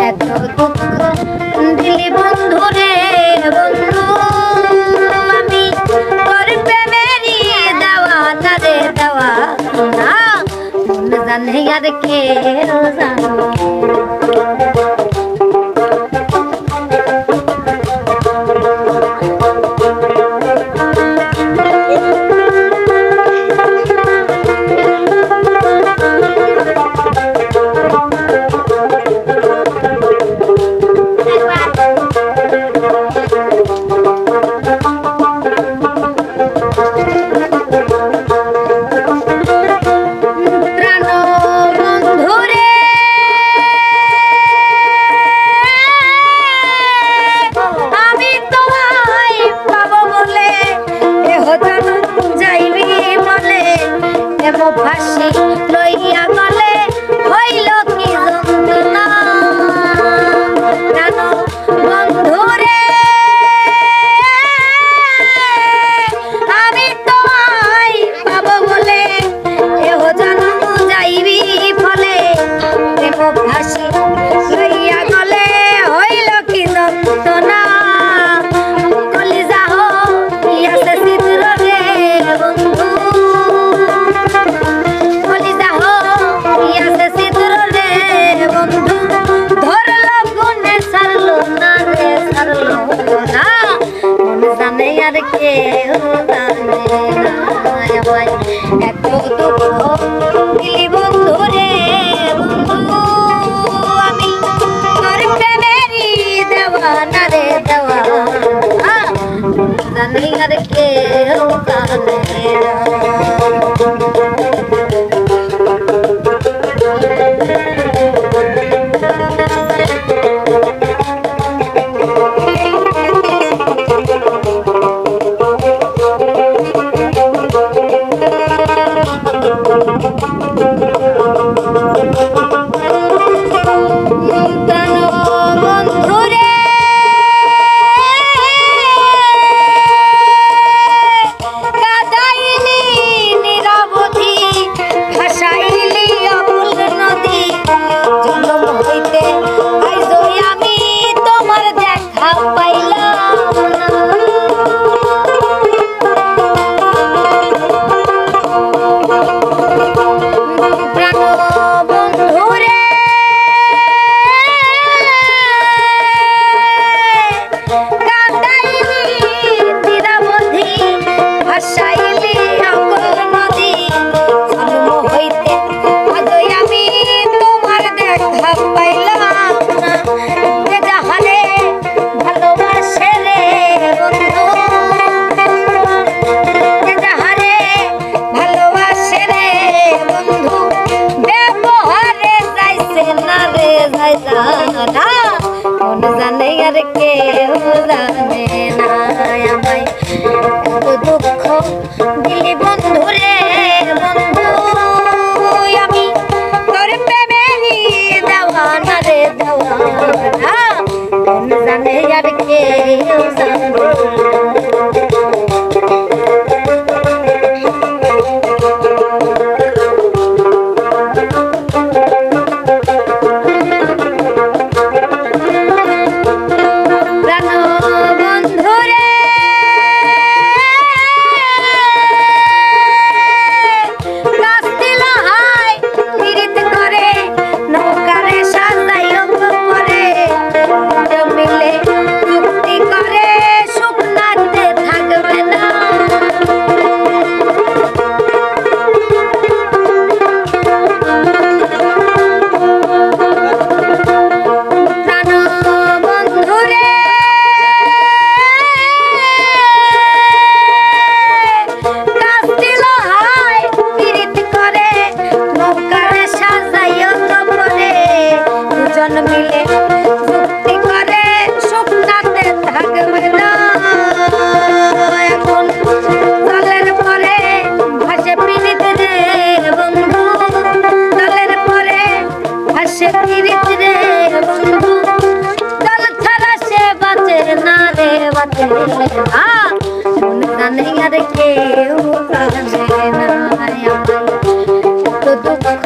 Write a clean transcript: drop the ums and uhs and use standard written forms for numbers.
এত দুঃখ দিলি বন্ধু রে বন্ধু আমি তোর প্রেমেরই দেওয়া না রে দেওয়া না মন জানে আর কে জানে ফাঁসি লইয়া গলে হইল কি যন্ত্রণা কেন বন্ধু রে আমি তোমায় পাবো বলে এহ জন্ম যাইবি ফলে প্রেম ফাঁসি লইয়া গলে হইল কি যন্ত্রণা কলিজা হইয়াছে ছিদ্র রে বন্ধু আর কে জানে না আমায় এত দুঃখ দিলি বন্ধু রে বন্ধু আমি তোর প্রেমেরই দেওয়া না রে দেওয়া জানি আর কে জানে না মন জানে আর কে জানে না আমায় এত দুঃখ দিলি বন্ধু রে বন্ধু আমি তোর প্রেমেরই দেওয়া না রে দেওয়া না মন জানে আর কে জানে মন জানে আর কেউ জানে না। এত দুঃখ